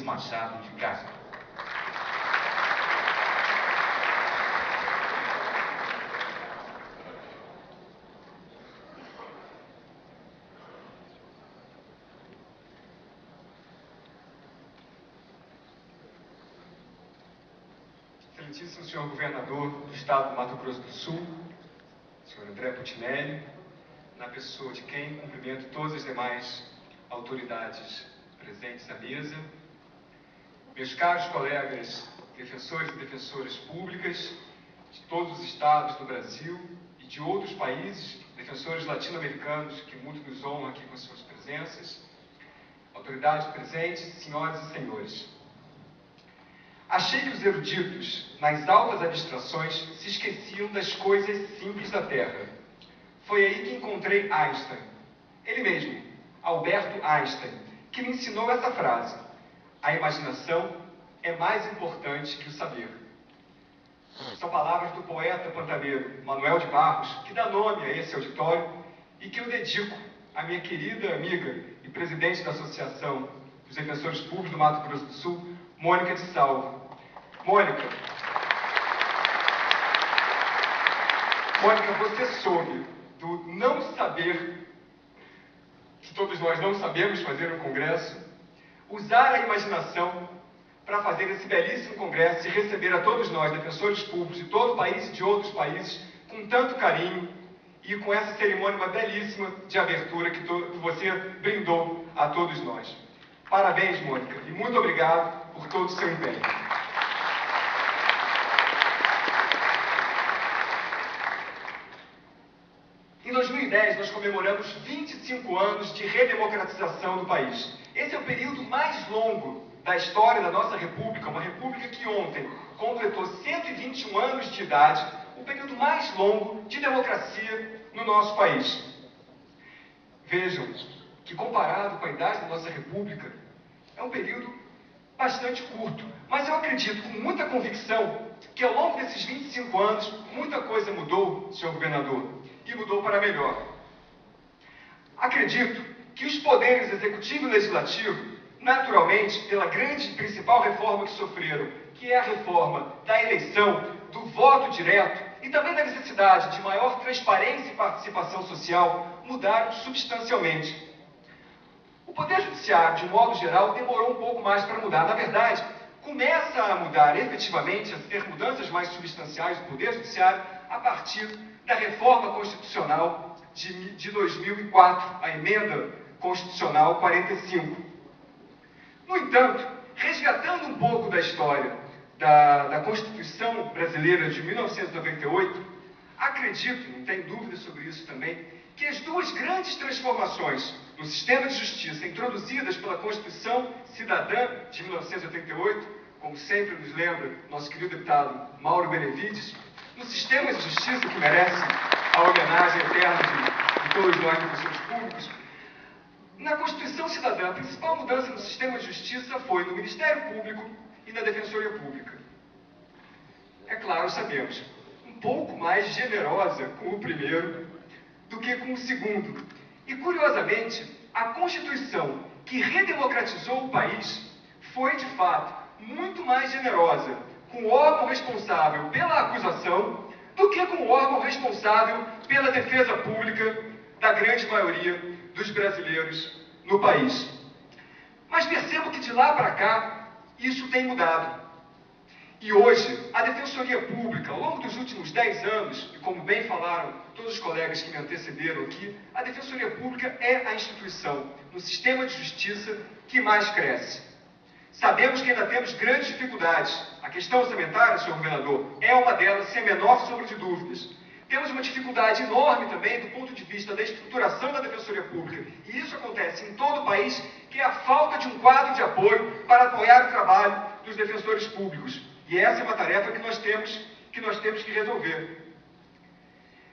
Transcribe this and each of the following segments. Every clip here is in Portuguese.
Machado de Castro. Excelentíssimo senhor governador do estado do Mato Grosso do Sul, senhor André Putinelli, na pessoa de quem cumprimento todas as demais autoridades presentes à mesa, meus caros colegas defensores e defensoras públicas de todos os estados do Brasil e de outros países, defensores latino-americanos que muito nos honram aqui com suas presenças, autoridades presentes, senhoras e senhores. Achei que os eruditos, nas altas abstrações, se esqueciam das coisas simples da Terra. Foi aí que encontrei Einstein, ele mesmo, Alberto Einstein, que me ensinou essa frase: a imaginação é mais importante que o saber. São palavras do poeta pantaneiro Manuel de Barros, que dá nome a esse auditório e que eu dedico à minha querida amiga e presidente da Associação dos Defensores Públicos do Mato Grosso do Sul, Mônica de Salvo. Mônica, você soube do não saber, que todos nós não sabemos fazer um congresso, usar a imaginação para fazer esse belíssimo congresso e receber a todos nós, defensores públicos de todo o país e de outros países, com tanto carinho e com essa cerimônia belíssima de abertura que você brindou a todos nós. Parabéns, Mônica, e muito obrigado por todo o seu empenho. Em 2010, nós comemoramos 25 anos de redemocratização do país. Esse é o período mais longo da história da nossa república, uma república que ontem completou 121 anos de idade, o período mais longo de democracia no nosso país. Vejam que, comparado com a idade da nossa república, é um período bastante curto, mas eu acredito com muita convicção que ao longo desses 25 anos, muita coisa mudou, senhor governador, e mudou para melhor. Acredito que os poderes executivo e legislativo, naturalmente, pela grande e principal reforma que sofreram, que é a reforma da eleição, do voto direto e também da necessidade de maior transparência e participação social, mudaram substancialmente. O Poder Judiciário, de modo geral, demorou um pouco mais para mudar. Na verdade, começa a mudar efetivamente, a ter mudanças mais substanciais do Poder Judiciário a partir da reforma constitucional de 2004, a emenda constitucional 45. No entanto, resgatando um pouco da história da Constituição brasileira de 1998, acredito, não tenho dúvida sobre isso também, que as duas grandes transformações no sistema de justiça introduzidas pela Constituição Cidadã de 1988, como sempre nos lembra nosso querido deputado Mauro Benevides, no sistema de justiça que merece a homenagem eterna de todos nós, defensores públicos, na Constituição Cidadã, a principal mudança no sistema de justiça foi no Ministério Público e na Defensoria Pública. É claro, sabemos, um pouco mais generosa com o primeiro do que com o segundo. E, curiosamente, a Constituição que redemocratizou o país foi, de fato, muito mais generosa com o órgão responsável pela acusação do que com o órgão responsável pela defesa pública da grande maioria dos brasileiros no país. Mas percebo que de lá para cá, isso tem mudado. E hoje, a Defensoria Pública, ao longo dos últimos 10 anos, e como bem falaram todos os colegas que me antecederam aqui, a Defensoria Pública é a instituição no sistema de justiça que mais cresce. Sabemos que ainda temos grandes dificuldades. A questão orçamentária, senhor governador, é uma delas, sem a menor sombra de dúvidas. Temos uma dificuldade enorme também do ponto de vista da estruturação da Defensoria Pública, e isso acontece em todo o país, que é a falta de um quadro de apoio para apoiar o trabalho dos defensores públicos. E essa é uma tarefa que nós temos que resolver.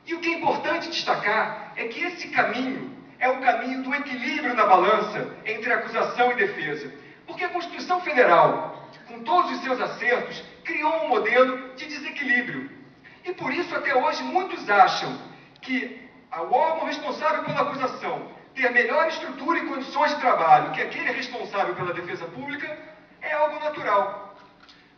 E o que é importante destacar é que esse caminho é o caminho do equilíbrio na balança entre acusação e defesa. Porque a Constituição Federal, com todos os seus acertos, criou um modelo de desequilíbrio. E por isso, até hoje, muitos acham que o órgão responsável pela acusação ter melhor estrutura e condições de trabalho que aquele responsável pela defesa pública é algo natural.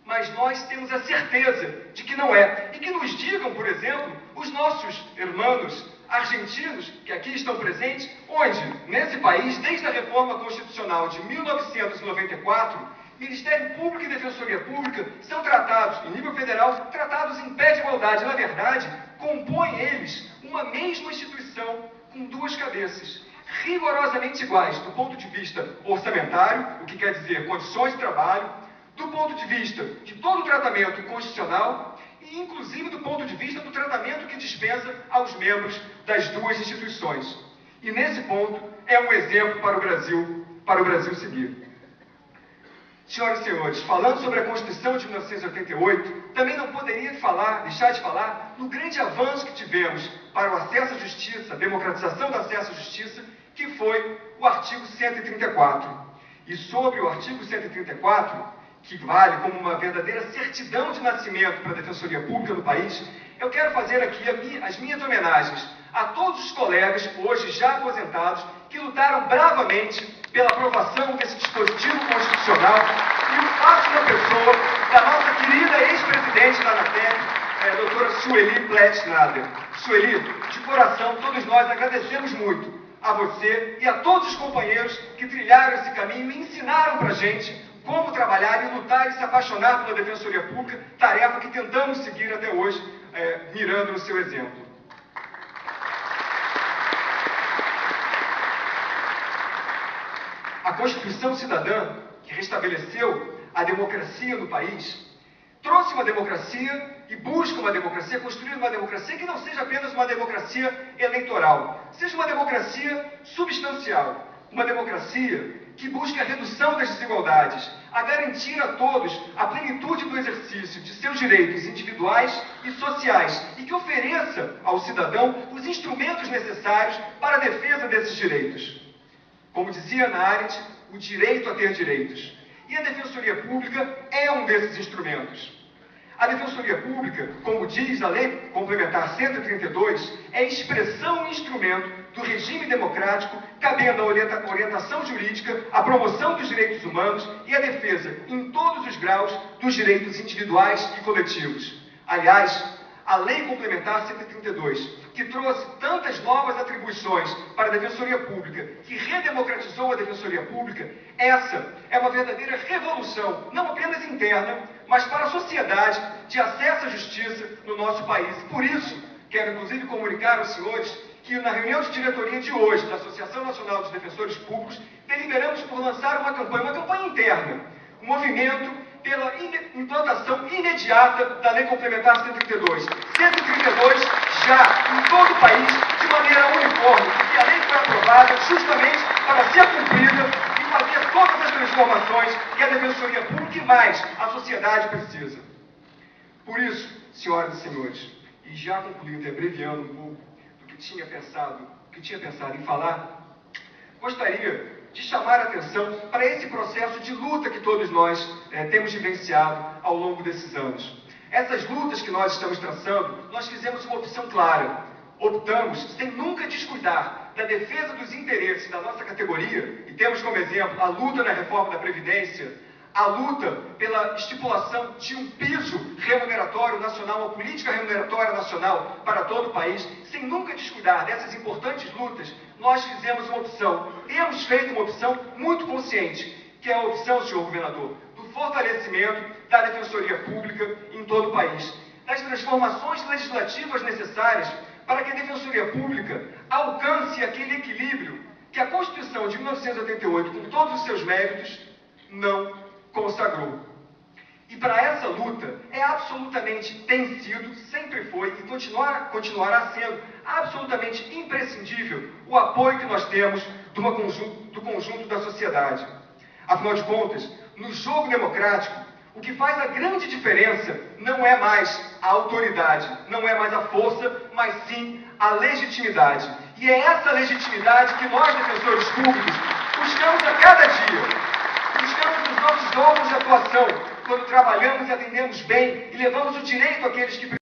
Mas nós temos a certeza de que não é. E que nos digam, por exemplo, os nossos irmãos argentinos, que aqui estão presentes, onde, nesse país, desde a reforma constitucional de 1994, Ministério Público e Defensoria Pública são tratados, em nível federal, tratados em pé de igualdade. Na verdade, compõem eles uma mesma instituição com duas cabeças, rigorosamente iguais do ponto de vista orçamentário, o que quer dizer condições de trabalho, do ponto de vista de todo o tratamento constitucional e, inclusive, do ponto de vista do tratamento que dispensa aos membros das duas instituições. E, nesse ponto, é um exemplo para o Brasil seguir. Senhoras e senhores, falando sobre a Constituição de 1988, também não poderia deixar de falar no grande avanço que tivemos para o acesso à justiça, a democratização do acesso à justiça, que foi o artigo 134. E sobre o artigo 134, que vale como uma verdadeira certidão de nascimento para a Defensoria Pública no país, eu quero fazer aqui as minhas homenagens a todos os colegas, hoje já aposentados, que lutaram bravamente pela aprovação desse dispositivo constitucional, e o faço na pessoa da nossa querida ex-presidente da ANATEC, doutora Sueli Pletschnader. Sueli, de coração, todos nós agradecemos muito a você e a todos os companheiros que trilharam esse caminho e ensinaram para a gente como trabalhar e lutar e se apaixonar pela Defensoria Pública, tarefa que tentamos seguir até hoje, mirando no seu exemplo. A Constituição Cidadã, que restabeleceu a democracia no país, trouxe uma democracia e busca uma democracia, construir uma democracia que não seja apenas uma democracia eleitoral, seja uma democracia substancial, uma democracia que busque a redução das desigualdades, a garantir a todos a plenitude do exercício de seus direitos individuais e sociais e que ofereça ao cidadão os instrumentos necessários para a defesa desses direitos. Como dizia Hannah Arendt, o direito a ter direitos. E a Defensoria Pública é um desses instrumentos. A Defensoria Pública, como diz a Lei Complementar 132, é expressão e instrumento do regime democrático, cabendo a orientação jurídica, a promoção dos direitos humanos e a defesa, em todos os graus, dos direitos individuais e coletivos. Aliás, a Lei Complementar 132, que trouxe tantas novas atribuições para a Defensoria Pública, que redemocratizou a Defensoria Pública, essa é uma verdadeira revolução, não apenas interna, mas para a sociedade de acesso à justiça no nosso país. Por isso, quero inclusive comunicar aos senhores que na reunião de diretoria de hoje da Associação Nacional dos Defensores Públicos, deliberamos por lançar uma campanha interna, um movimento pela implantação imediata da Lei Complementar 132. 132 já em todo o país, de maneira uniforme, porque a lei foi aprovada justamente para ser cumprida e fazer todas as transformações que a Defensoria Pública e mais a sociedade precisa. Por isso, senhoras e senhores, e já concluindo, abreviando um pouco do que tinha pensado em falar, gostaria de chamar a atenção para esse processo de luta que todos nós temos vivenciado ao longo desses anos. Essas lutas que nós estamos traçando, nós fizemos uma opção clara. Optamos, sem nunca descuidar da defesa dos interesses da nossa categoria, e temos como exemplo a luta na reforma da Previdência, a luta pela estipulação de um piso remuneratório nacional, uma política remuneratória nacional para todo o país, sem nunca descuidar dessas importantes lutas, nós fizemos uma opção, temos feito uma opção muito consciente, que é a opção, senhor governador, do fortalecimento da Defensoria Pública em todo o país, das transformações legislativas necessárias para que a Defensoria Pública alcance aquele equilíbrio que a Constituição de 1988, com todos os seus méritos, não consagrou. E para essa luta tem sido, sempre foi e continuará sendo absolutamente imprescindível o apoio que nós temos do conjunto da sociedade. Afinal de contas, no jogo democrático, o que faz a grande diferença não é mais a autoridade, não é mais a força, mas sim a legitimidade. E é essa legitimidade que nós, defensores públicos, buscamos a cada dia. Buscamos os nossos órgãos de atuação, quando trabalhamos e atendemos bem e levamos o direito àqueles que